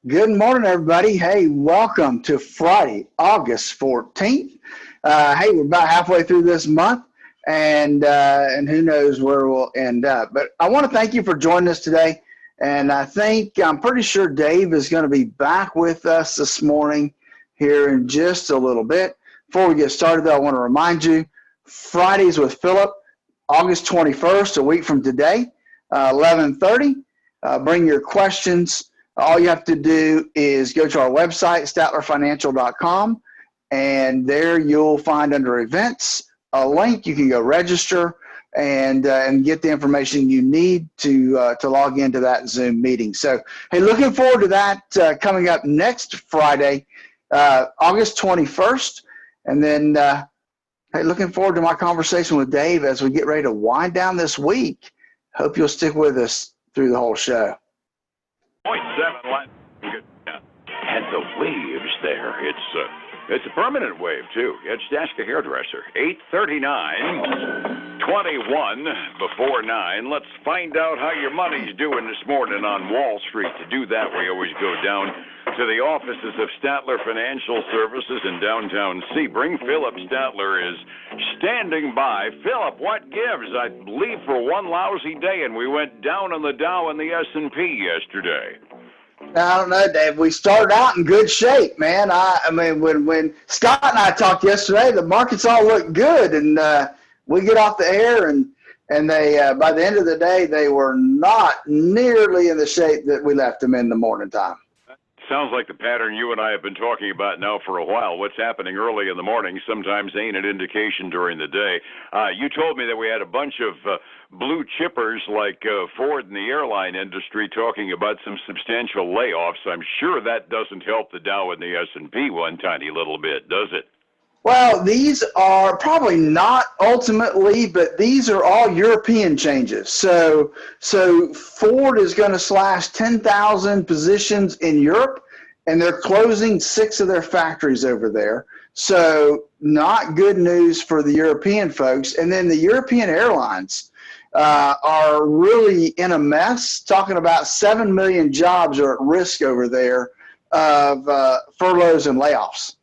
Good morning, everybody. Hey, welcome to Friday, August 14th. Hey, we're about halfway through this month, and who knows where we'll end up. But I want to thank you for joining us today. And I'm pretty sure Dave is going to be back with us this morning here in just a little bit. Before we get started, though, I want to remind you, Fridays with Phillip, August 21st, a week from today, 11:30. Bring your questions. All you have to do is go to our website, statlerfinancial.com, and there you'll find under events a link. You can go register and get the information you need to log into that Zoom meeting. So, hey, looking forward to that coming up next Friday, August 21st. And then, hey, looking forward to my conversation with Dave as we get ready to wind down this week. Hope you'll stick with us through the whole show. 0.7 and the waves there. It's a permanent wave too. Just ask a hairdresser. 8:39, 21 before 9. Let's find out how your money's doing this morning on Wall Street. To do that, we always go down to the offices of Statler Financial Services in downtown Sebring. Phillip Statler is standing by. Phillip, what gives? I believe for one lousy day, and we went down on the Dow and the S&P yesterday. I don't know, Dave. We started out in good shape, man. I mean, when Scott and I talked yesterday, the markets all looked good, and we get off the air, and they by the end of the day, they were not nearly in the shape that we left them in the morning time. Sounds like the pattern you and I have been talking about now for a while. What's happening early in the morning sometimes ain't an indication during the day. You told me that we had a bunch of blue chippers like Ford in the airline industry talking about some substantial layoffs. I'm sure that doesn't help the Dow and the S&P one tiny little bit, does it? Well, these are probably not ultimately, but these are all European changes. So Ford is going to slash 10,000 positions in Europe, and they're closing 6 of their factories over there. So not good news for the European folks. And then the European airlines are really in a mess, talking about 7 million jobs are at risk over there of furloughs and layoffs.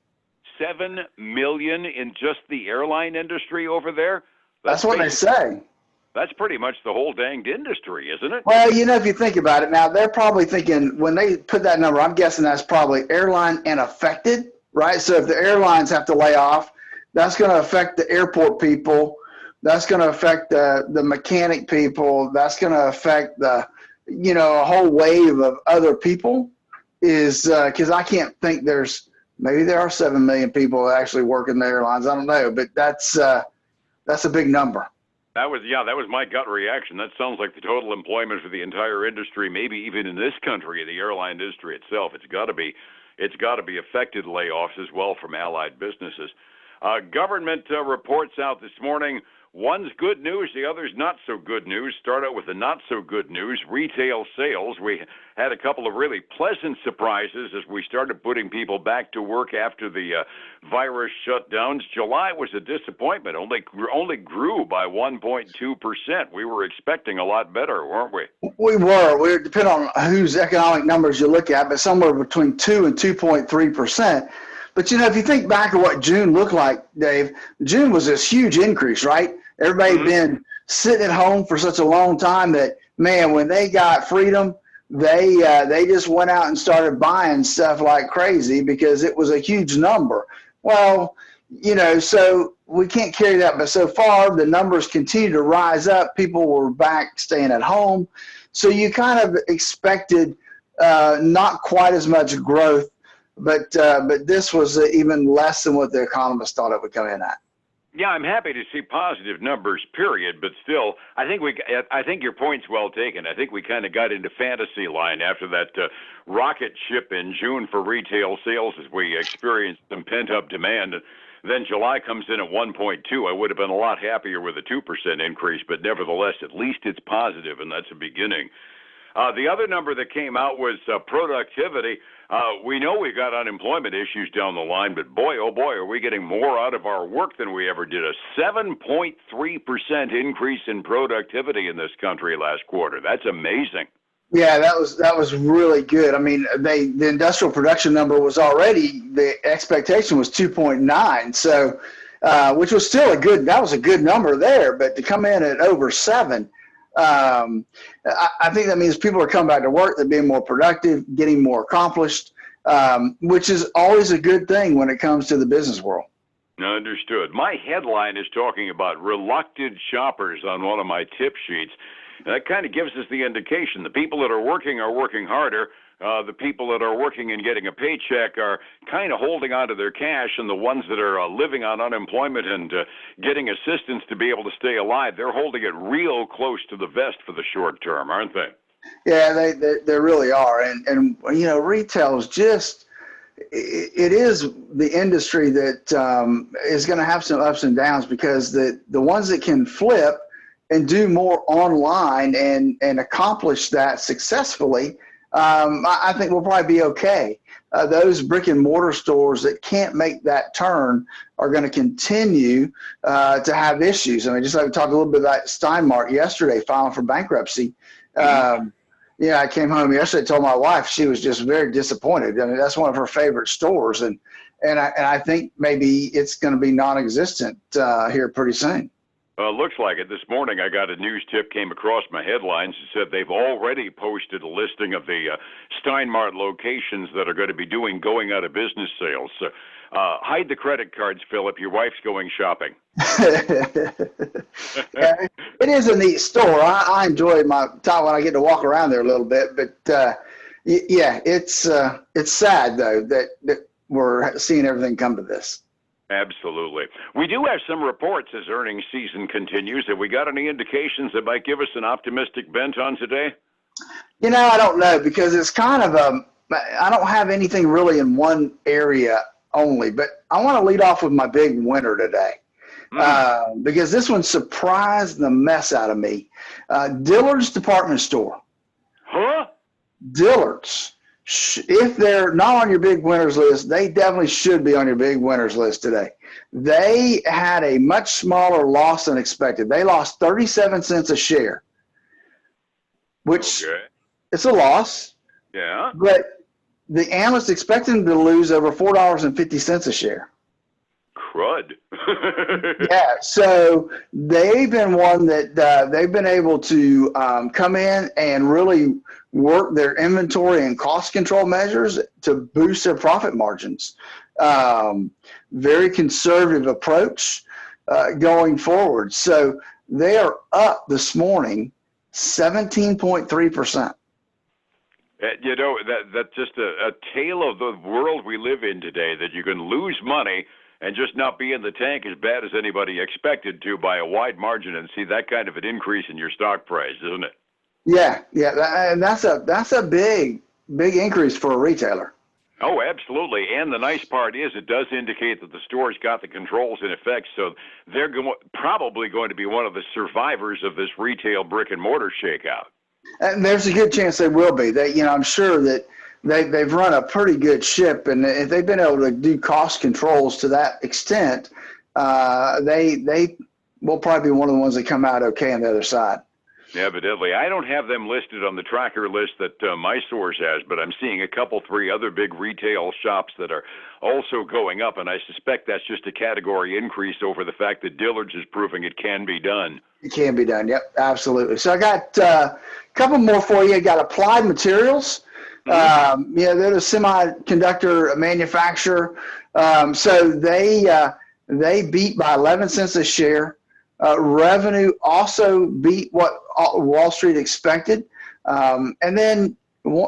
7 million in just the airline industry over there? That's what they say. That's pretty much the whole danged industry, isn't it? Well, if you think about it now, they're probably thinking when they put that number, I'm guessing that's probably airline and affected, right? So if the airlines have to lay off, that's going to affect the airport people. That's going to affect the mechanic people. That's going to affect a whole wave of other people is because I can't think maybe there are 7 million people that actually work in the airlines. I don't know, but that's a big number. That was my gut reaction. That sounds like the total employment for the entire industry, maybe even in this country, the airline industry itself. It's got to be affected layoffs as well from allied businesses. Government reports out this morning. One's good news, the other's not so good news. Start out with the not so good news, retail sales. We had a couple of really pleasant surprises as we started putting people back to work after the virus shutdowns. July was a disappointment, only grew by 1.2%. We were expecting a lot better, weren't we? We were. We depend on whose economic numbers you look at, but somewhere between 2 and 2.3%. But, if you think back at what June looked like, Dave, June was this huge increase, right? Everybody had been sitting at home for such a long time that, man, when they got freedom, they just went out and started buying stuff like crazy because it was a huge number. Well, so we can't carry that. But so far, the numbers continue to rise up. People were back staying at home. So you kind of expected not quite as much growth. But this was even less than what the economists thought it would come in at. Yeah, I'm happy to see positive numbers, period. But still, I think your point's well taken. I think we kind of got into fantasy line after that rocket ship in June for retail sales as we experienced some pent-up demand. Then July comes in at 1.2. I would have been a lot happier with a 2% increase, but nevertheless, at least it's positive, and that's a beginning. The other number that came out was productivity. We know we've got unemployment issues down the line, but boy, oh boy, are we getting more out of our work than we ever did. A 7.3% increase in productivity in this country last quarter. That's amazing. Yeah, that was really good. I mean, the industrial production number was already, the expectation was 2.9, so which was still that was a good number there, but to come in at over 7, I think that means people are coming back to work, they're being more productive, getting more accomplished, which is always a good thing when it comes to the business world. Understood. My headline is talking about reluctant shoppers on one of my tip sheets. That kind of gives us the indication the people that are working harder. The people that are working and getting a paycheck are kind of holding on to their cash, and the ones that are living on unemployment and getting assistance to be able to stay alive, they're holding it real close to the vest for the short term, aren't they? Yeah, they really are. And you know, retail is just, it is the industry that is going to have some ups and downs, because the ones that can flip and do more online and accomplish that successfully, I think we'll probably be okay. Those brick and mortar stores that can't make that turn are going to continue to have issues. I mean, just like we talked a little bit about Steinmart yesterday, filing for bankruptcy. Yeah, I came home yesterday, told my wife, she was just very disappointed. I mean, that's one of her favorite stores, and I think maybe it's going to be non-existent here pretty soon. Looks like it. This morning I got a news tip, came across my headlines. It said they've already posted a listing of the Steinmart locations that are going to be doing going out of business sales. Hide the credit cards, Phillip. Your wife's going shopping. Yeah, it is a neat store. I enjoy my time when I get to walk around there a little bit. But yeah, it's sad though that we're seeing everything come to this. Absolutely. We do have some reports as earnings season continues. Have we got any indications that might give us an optimistic bent on today? You know, I don't know, because it's kind of I don't have anything really in one area only, but I want to lead off with my big winner today. Because this one surprised the mess out of me. Dillard's department store. Huh? Dillard's. If they're not on your big winners list, they definitely should be on your big winners list today. They had a much smaller loss than expected. They lost 37 cents a share, which it's a loss. Yeah. But the analysts expected them to lose over $4.50 a share. Crud. Yeah, so they've been one that they've been able to come in and really work their inventory and cost control measures to boost their profit margins. Very conservative approach going forward. So they are up this morning 17.3%. You know, that's just a tale of the world we live in today, that you can lose money and just not be in the tank as bad as anybody expected to by a wide margin, and see that kind of an increase in your stock price, isn't it? Yeah, and that's a big increase for a retailer. Oh, absolutely. And the nice part is it does indicate that the store's got the controls in effect, so they're probably going to be one of the survivors of this retail brick and mortar shakeout. And there's a good chance they will be. I'm sure that they've run a pretty good ship, and if they've been able to do cost controls to that extent, they will probably be one of the ones that come out okay on the other side. Evidently. I don't have them listed on the tracker list that my source has, but I'm seeing a couple, 3 other big retail shops that are also going up, and I suspect that's just a category increase over the fact that Dillard's is proving it can be done. It can be done, yep, absolutely. So I got a couple more for you. I got Applied Materials. They're the semiconductor manufacturer. So they beat by 11 cents a share. Revenue also beat what Wall Street expected. And then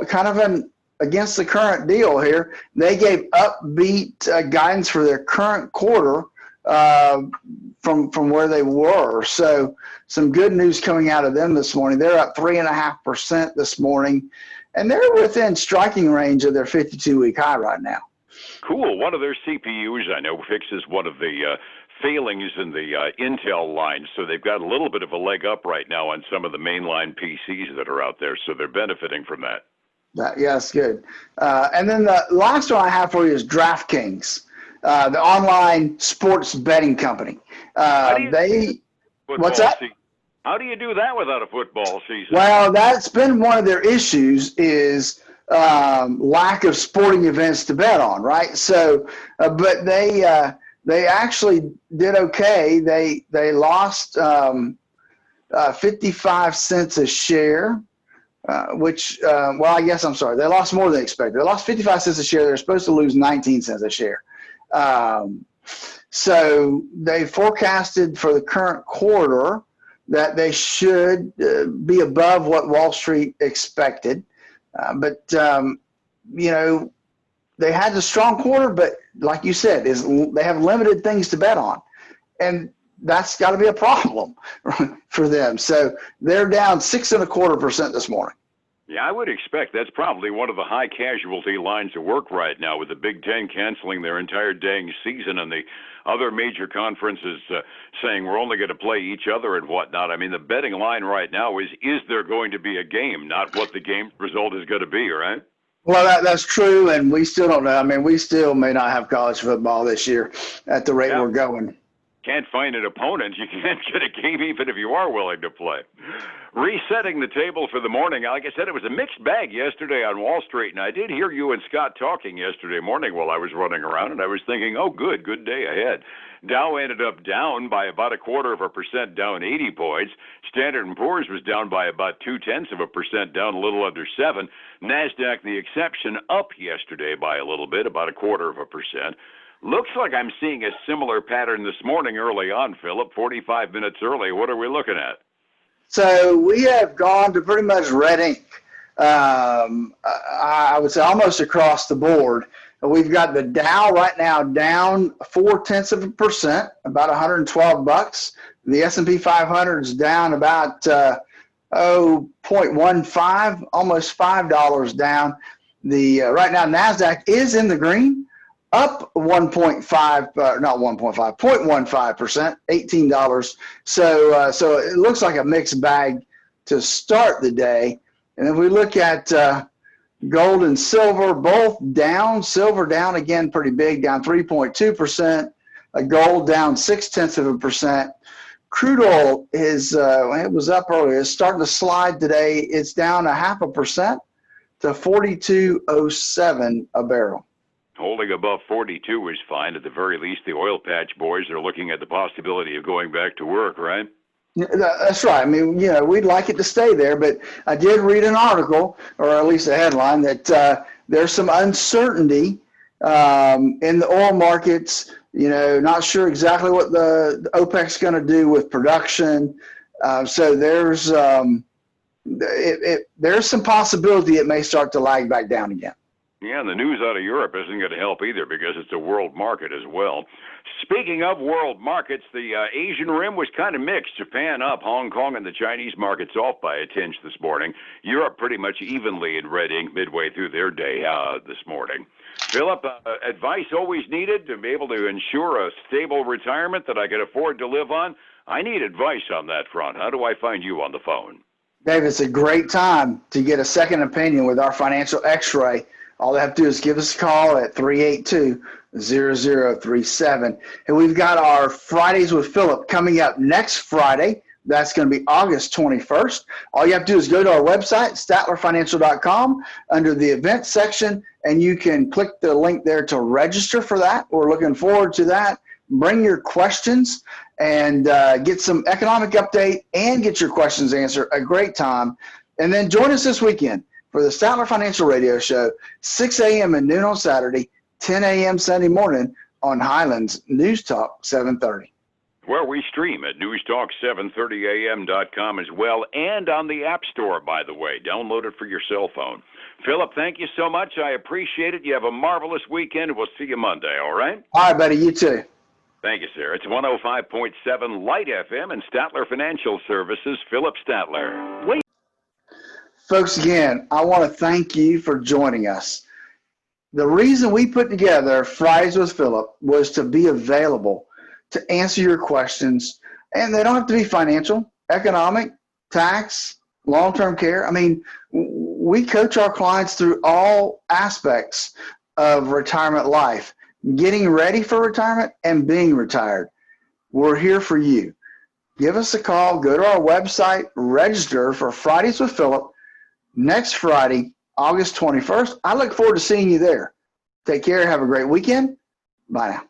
kind of an against the current deal here, they gave upbeat guidance for their current quarter from where they were. So some good news coming out of them this morning. They're up 3.5% this morning, and they're within striking range of their 52-week high right now. Cool. One of their CPUs, I know, fixes one of the failings in the Intel line, so they've got a little bit of a leg up right now on some of the mainline PCs that are out there, so they're benefiting from that. Yeah, that's good. And then the last one I have for you is DraftKings, the online sports betting company. What's that? How do you do that without a football season? Well, that's been one of their issues is lack of sporting events to bet on, right? So, but they actually did okay. They lost 55 cents a share, which, well, I guess I'm sorry. They lost more than expected. They lost 55 cents a share. They're supposed to lose 19 cents a share. So they forecasted for the current quarter that they should be above what Wall Street expected. But you know, they had a strong quarter, but like you said, they have limited things to bet on. And that's got to be a problem for them. So they're down 6.25% this morning. Yeah, I would expect that's probably one of the high casualty lines of work right now, with the Big Ten canceling their entire dang season and the other major conferences saying we're only going to play each other and whatnot. I mean, the betting line right now is there going to be a game, not what the game result is going to be, right? Well, that's true, and we still don't know. I mean, we still may not have college football this year at the rate we're going. Can't find an opponent. You can't get a game even if you are willing to play. Resetting the table for the morning. Like I said, it was a mixed bag yesterday on Wall Street, and I did hear you and Scott talking yesterday morning while I was running around, and I was thinking, oh, good day ahead. Dow ended up down by about 0.25%, down 80 points. Standard & Poor's was down by about 0.2%, down a little under 7. NASDAQ, the exception, up yesterday by a little bit, about 0.25%. Looks like I'm seeing a similar pattern this morning early on, Phillip, 45 minutes early. What are we looking at? So we have gone to pretty much red ink. I would say almost across the board. We've got the Dow right now down 0.4%, about $112. The S&P 500 is down about 0.15, almost $5 down. The right now NASDAQ is in the green, up 0.15%, $18. So it looks like a mixed bag to start the day. And if we look at gold and silver, both down. Silver down again pretty big, down 3.2%. Gold down 0.6%. Crude oil is it was up earlier. It's starting to slide today. It's down 0.5% to 42.07 a barrel. Holding above 42 is fine. At the very least, the oil patch boys are looking at the possibility of going back to work, right? That's right. I mean, you know, we'd like it to stay there, but I did read an article, or at least a headline, that there's some uncertainty in the oil markets. You know, not sure exactly what the OPEC's going to do with production. So there's some possibility it may start to lag back down again. Yeah, and the news out of Europe isn't going to help either because it's a world market as well. Speaking of world markets, the Asian rim was kind of mixed. Japan up, Hong Kong and the Chinese markets off by a tinge this morning. Europe pretty much evenly in red ink midway through their day this morning. Phillip, advice always needed to be able to ensure a stable retirement that I can afford to live on. I need advice on that front. How do I find you on the phone? Dave, it's a great time to get a second opinion with our financial x-ray. All they have to do is give us a call at 382-0037. And we've got our Fridays with Phillip coming up next Friday. That's going to be August 21st. All you have to do is go to our website, statlerfinancial.com, under the events section, and you can click the link there to register for that. We're looking forward to that. Bring your questions and get some economic update and get your questions answered. A great time. And then join us this weekend for the Statler Financial Radio Show, 6 a.m. and noon on Saturday, 10 a.m. Sunday morning on Highlands News Talk 730. Where we stream at newstalk730am.com as well, and on the App Store, by the way. Download it for your cell phone. Phillip, thank you so much. I appreciate it. You have a marvelous weekend. We'll see you Monday, all right? All right, buddy. You too. Thank you, sir. It's 105.7 Light FM and Statler Financial Services, Phillip Statler. Wait. Folks, again, I want to thank you for joining us. The reason we put together Fridays with Phillip was to be available to answer your questions, and they don't have to be financial, economic, tax, long-term care. I mean, we coach our clients through all aspects of retirement life, getting ready for retirement and being retired. We're here for you. give us a call, go to our website, register for Fridays with Phillip next Friday, August 21st. I look forward to seeing you there. Take care. Have a great weekend. Bye now.